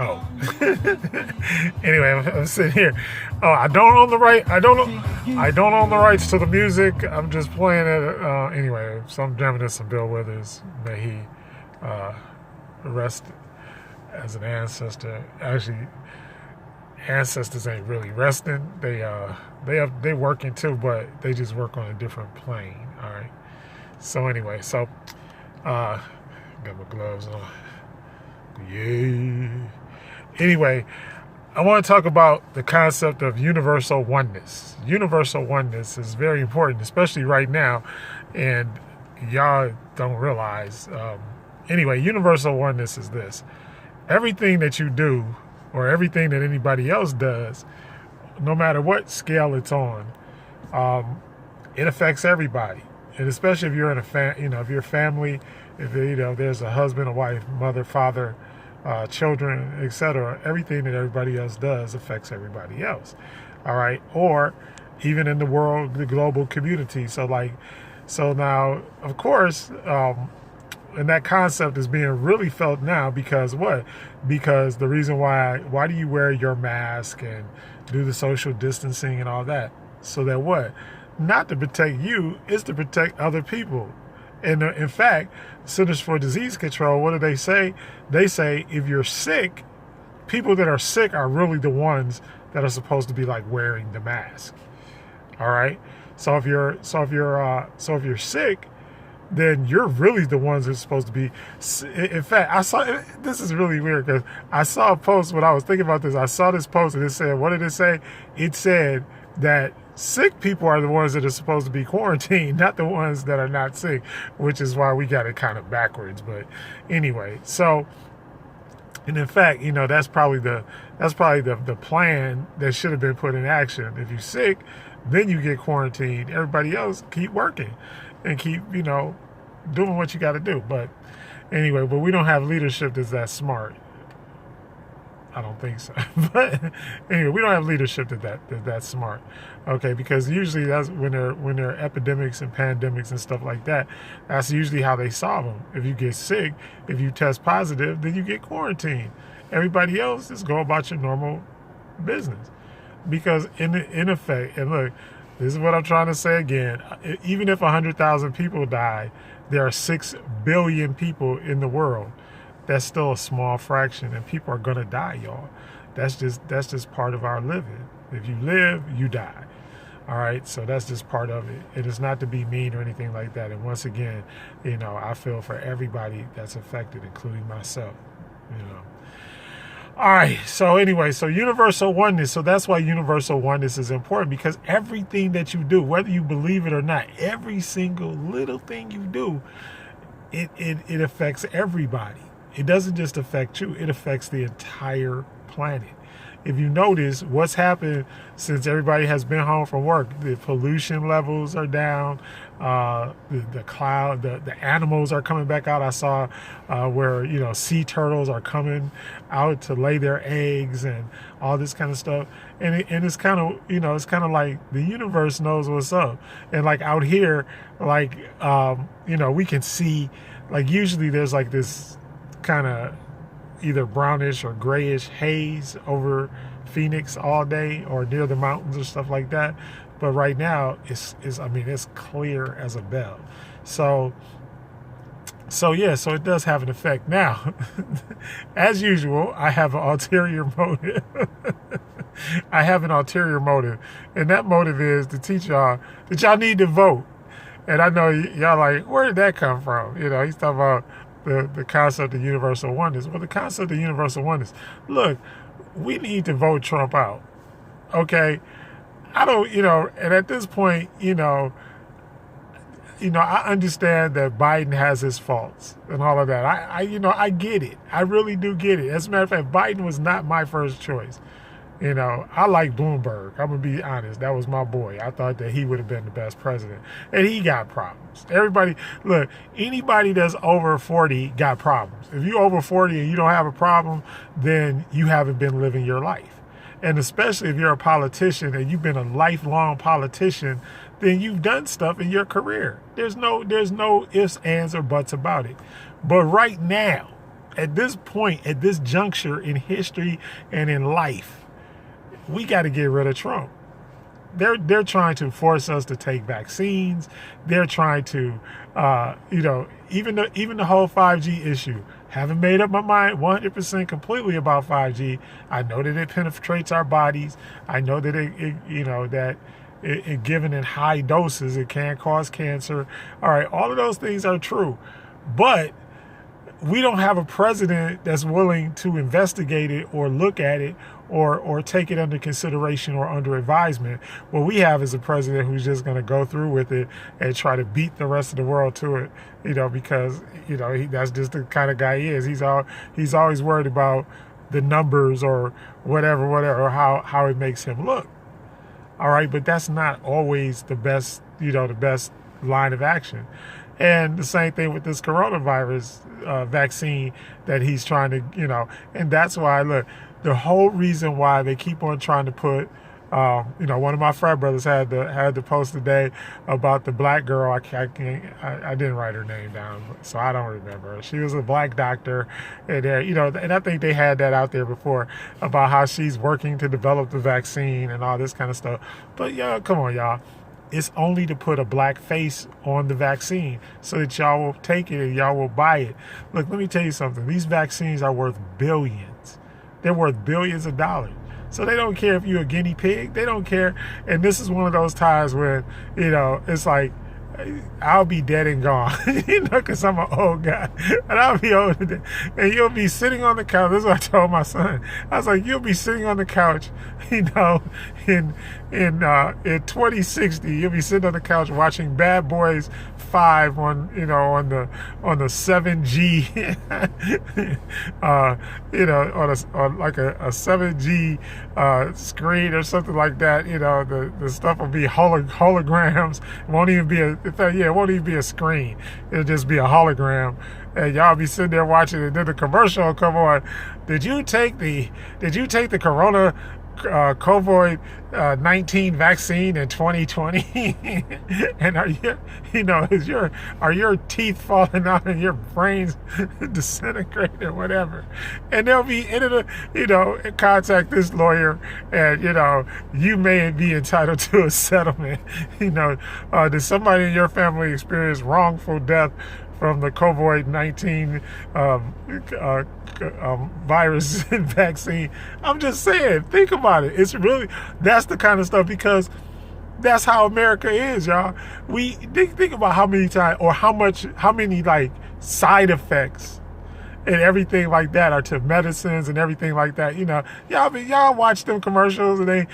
Oh. Anyway, I'm sitting here. Oh, I don't own the right. I don't own the rights to the music. I'm just playing it. Anyway, so I'm jamming this some Bill Withers. May he rest as an ancestor. Actually, ancestors ain't really resting. They working too, but they just work on a different plane. All right. So anyway, got my gloves on. Yay. Anyway, I want to talk about the concept of universal oneness. Universal oneness is very important, especially right now, and y'all don't realize. Anyway, universal oneness is this. Everything that you do or everything that anybody else does, no matter what scale it's on, it affects everybody. And especially if you're in if you're a family, if there's a husband, a wife, mother, father, children, etc. Everything that everybody else does affects everybody else. All right, or even in the world, the global community. So now, of course, and that concept is being really felt now because what? Because the reason why do you wear your mask and do the social distancing and all that? So that what? Not to protect you, it's to protect other people. And in fact, Centers for Disease Control, what do they say? They say if you're sick, people that are sick are really the ones that are supposed to be like wearing the mask. All right. So if you're sick, then you're really the ones that are supposed to be. In fact, this is really weird because I saw a post when I was thinking about this. I saw this post and it said, what did it say? It said that sick people are the ones that are supposed to be quarantined, not the ones that are not sick, which is why we got it kind of backwards. But anyway, so, and in fact, that's probably the plan that should have been put in action. If you're sick, then you get quarantined. Everybody else keep working and keep, doing what you got to do. But anyway, we don't have leadership that's that smart. I don't think so. But anyway, we don't have leadership that's smart. Okay, because usually that's when there are epidemics and pandemics and stuff like that, that's usually how they solve them. If you get sick, if you test positive, then you get quarantined. Everybody else just go about your normal business. Because in effect, and look, this is what I'm trying to say again, even if 100,000 people die, there are 6 billion people in the world. That's still a small fraction, and people are gonna die, y'all. That's just part of our living. If you live, you die. All right, so that's just part of it. It is not to be mean or anything like that. And once again, I feel for everybody that's affected, including myself. All right, so anyway, so universal oneness. So that's why universal oneness is important, because everything that you do, whether you believe it or not, every single little thing you do, it affects everybody. It doesn't just affect you, it affects the entire planet. If you notice what's happened since everybody has been home from work, the pollution levels are down, the cloud, the animals are coming back out. I saw where, sea turtles are coming out to lay their eggs and all this kind of stuff. And it's kind of, it's kind of like the universe knows what's up. And like out here, like, we can see, like usually there's like this kind of either brownish or grayish haze over Phoenix all day or near the mountains or stuff like that. But right now it's clear as a bell. So it does have an effect. Now, as usual, I have an ulterior motive. I have an ulterior motive. And that motive is to teach y'all that y'all need to vote. And I know y'all like, where did that come from? He's talking about the concept of universal oneness. Well, the concept of universal oneness, look, we need to vote Trump out. Okay? I don't, and at this point, I understand that Biden has his faults and all of that. I get it. I really do get it. As a matter of fact, Biden was not my first choice. I like Bloomberg. I'm going to be honest. That was my boy. I thought that he would have been the best president. And he got problems. Anybody that's over 40 got problems. If you're over 40 and you don't have a problem, then you haven't been living your life. And especially if you're a politician and you've been a lifelong politician, then you've done stuff in your career. There's no ifs, ands, or buts about it. But right now, at this point, at this juncture in history and in life, we got to get rid of Trump. They're trying to force us to take vaccines. They're trying to, even the whole 5G issue. Haven't made up my mind 100% completely about 5G. I know that it penetrates our bodies. I know that it given in high doses, it can cause cancer. All right, all of those things are true, but we don't have a president that's willing to investigate it or look at it or take it under consideration or under advisement. What we have is a president who's just going to go through with it and try to beat the rest of the world to it, because, that's just the kind of guy he is. He's always worried about the numbers or whatever, or how it makes him look. All right, but that's not always the best line of action. And the same thing with this coronavirus vaccine that he's trying to, and that's why, look, the whole reason why they keep on trying to put, one of my frat brothers had the post today about the black girl. I didn't write her name down, so I don't remember her. She was a black doctor, and and I think they had that out there before about how she's working to develop the vaccine and all this kind of stuff. But come on, y'all. It's only to put a black face on the vaccine so that y'all will take it and y'all will buy it. Look, let me tell you something. These vaccines are worth billions. They're worth billions of dollars. So they don't care if you're a guinea pig. They don't care. And this is one of those times when, it's like, I'll be dead and gone, because I'm an old guy, and I'll be older and you'll be sitting on the couch. This is what I told my son. I was like, you'll be sitting on the couch, in 2060, you'll be sitting on the couch watching Bad Boys 5 on the 7G, on like a 7G screen or something like that. The stuff will be holograms. It won't even be a screen. It'll just be a hologram, and y'all be sitting there watching it. Then the commercial will come on. Did you take the Corona COVID-19 vaccine in 2020? And are your teeth falling out and your brains disintegrating, whatever? And they'll be contact this lawyer, and you may be entitled to a settlement. Did somebody in your family experience wrongful death from the COVID-19 virus vaccine? I'm just saying, think about it. That's the kind of stuff, because that's how America is, y'all. We think about how many times or how many like side effects and everything like that are to medicines and everything like that. Y'all watch them commercials, and they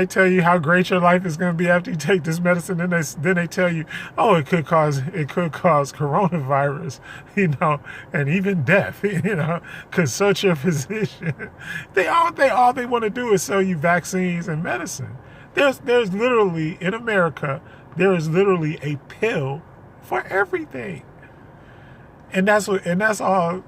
tell you how great your life is going to be after you take this medicine. And then they tell you, oh, it could cause coronavirus, and even death. Consult your physician. All they want to do is sell you vaccines and medicine. There's literally, in America, there is literally a pill for everything. And that's all,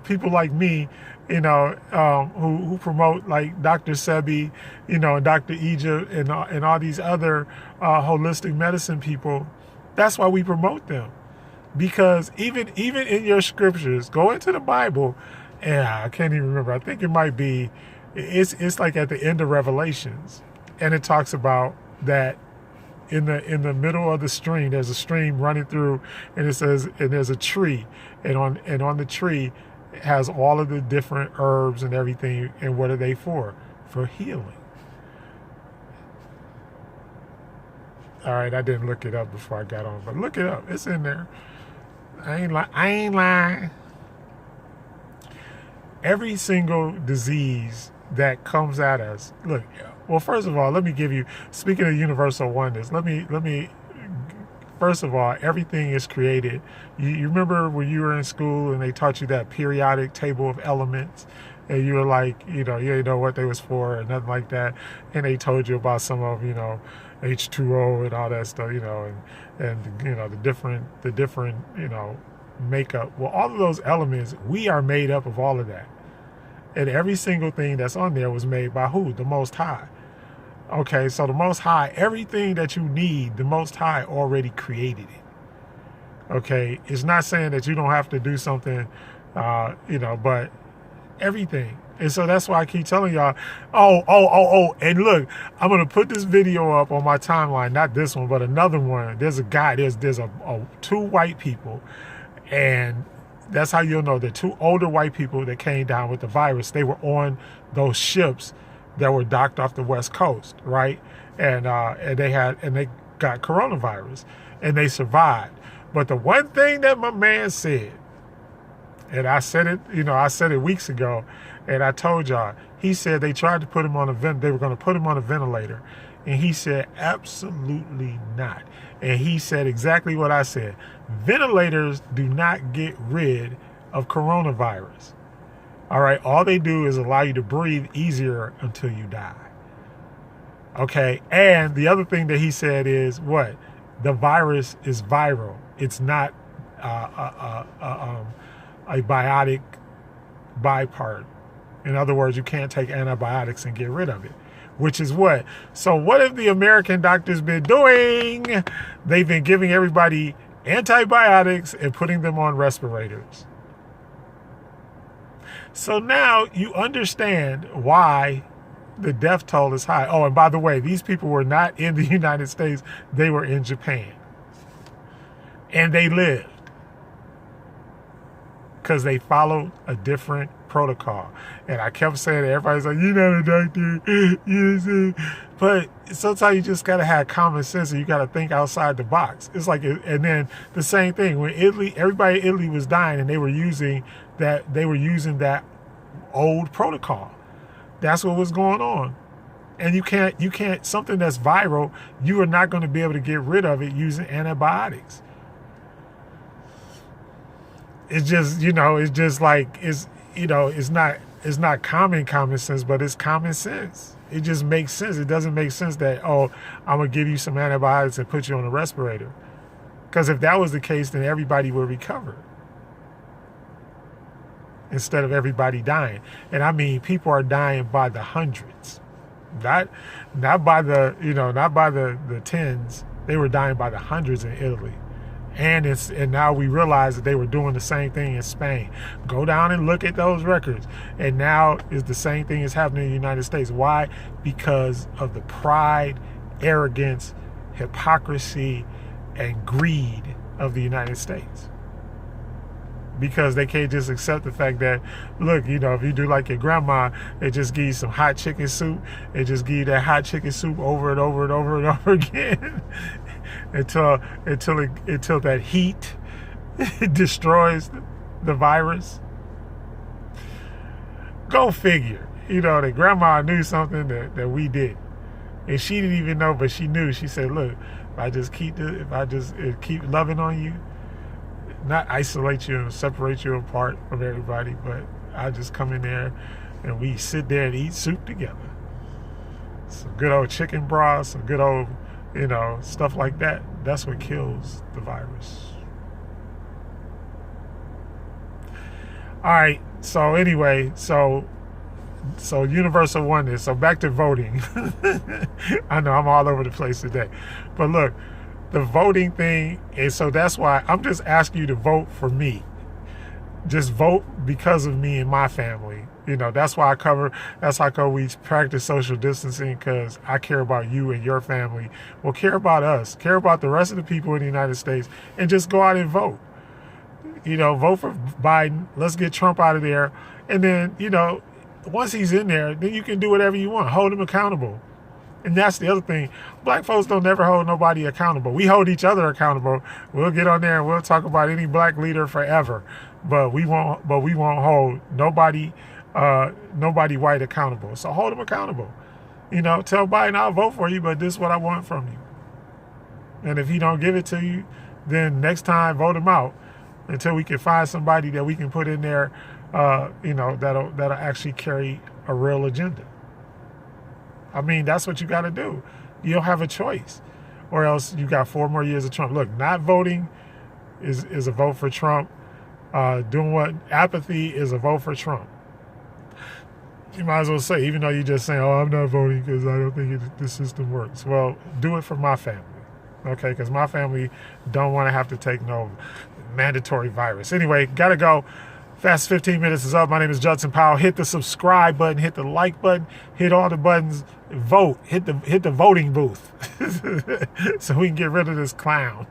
people like me, who promote, like Dr. Sebi, and Dr. Egypt and all these other holistic medicine people. That's why we promote them. Because even in your scriptures, go into the Bible, and I can't even remember. I think it might be, it's like at the end of Revelations, and it talks about that in the middle of the stream, there's a stream running through, and it says, and there's a tree, and on the tree it has all of the different herbs and everything. And what are they for? For healing. All right, I didn't look it up before I got on, but look it up. It's in there. I ain't lying. Every single disease that comes at us. Look, well, first of all, let me give you, speaking of universal oneness, let me first of all, everything is created. You remember when you were in school and they taught you that periodic table of elements, and you were like, you didn't know what they was for or nothing like that, and they told you about some of, H2O and all that stuff, and the different, makeup. Well, all of those elements, we are made up of all of that. And every single thing that's on there was made by who? The Most High. Okay, so the Most High, everything that you need, the Most High already created it. Okay, it's not saying that you don't have to do something But everything. And so that's why I keep telling y'all, and look, I'm gonna put this video up on my timeline, not this one, but another one. There's a guy, there's two white people, and that's how you'll know. The two older white people that came down with the virus. They were on those ships that were docked off the West Coast, right? And they got coronavirus, and they survived. But the one thing that my man said, and I said it weeks ago, and I told y'all, he said they tried to put him on they were going to put him on a ventilator, and he said absolutely not. And he said exactly what I said. Ventilators do not get rid of coronavirus. All right, all they do is allow you to breathe easier until you die. Okay, and the other thing that he said is what? The virus is viral. It's not a biotic bipart. In other words, you can't take antibiotics and get rid of it, which is what? So what have the American doctors been doing? They've been giving everybody antibiotics and putting them on respirators. So now you understand why the death toll is high. Oh, and by the way, these people were not in the United States. They were in Japan. And they lived because they followed a different protocol. And I kept saying it. Everybody's like, you're not a doctor. But sometimes you just got to have common sense and you got to think outside the box. It's like, and then the same thing when everybody in Italy was dying and they were using that old protocol. That's what was going on. And you can't, something that's viral, you are not going to be able to get rid of it using antibiotics. It's just, it's not common sense, but it's common sense. It just makes sense. It doesn't make sense that, I'm going to give you some antibiotics and put you on a respirator. Because if that was the case, then everybody would recover instead of everybody dying. And I mean, people are dying by the hundreds, not by the tens. They were dying by the hundreds in Italy. And now we realize that they were doing the same thing in Spain. Go down and look at those records. And now is the same thing is happening in the United States. Why? Because of the pride, arrogance, hypocrisy, and greed of the United States. Because they can't just accept the fact that, look, if you do like your grandma, they just give you some hot chicken soup. They just give you that hot chicken soup over and over and over and over again. until that heat destroys the virus. Go figure. The grandma knew something that we didn't. And she didn't even know, but she knew. She said, look, if I just keep loving on you, not isolate you and separate you apart from everybody, but I just come in there and we sit there and eat soup together. Some good old chicken broth, some good old, stuff like that. That's what kills the virus. All right. So anyway, so universal oneness. So back to voting. I know I'm all over the place today, but look, the voting thing is, so that's why I'm just asking you to vote for me. Just vote because of me and my family. That's why we practice social distancing, because I care about you and your family. Well, care about us, care about the rest of the people in the United States, and just go out and vote. Vote for Biden. Let's get Trump out of there. And then, once he's in there, then you can do whatever you want. Hold him accountable. And that's the other thing. Black folks don't never hold nobody accountable. We hold each other accountable. We'll get on there and we'll talk about any black leader forever. But we won't hold nobody white accountable. So hold them accountable. Tell Biden, I'll vote for you, but this is what I want from you. And if he don't give it to you, then next time vote him out until we can find somebody that we can put in there, that'll actually carry a real agenda. I mean, that's what you got to do. You don't have a choice, or else you got 4 more years of Trump. Look, not voting is a vote for Trump. Apathy is a vote for Trump. You might as well say, even though you're just saying, I'm not voting because I don't think the system works. Well, do it for my family, okay? Because my family don't want to have to take no mandatory virus. Anyway, gotta go. Fast 15 minutes is up. My name is Judson Powell. Hit the subscribe button, hit the like button, hit all the buttons, vote, hit the voting booth so we can get rid of this clown.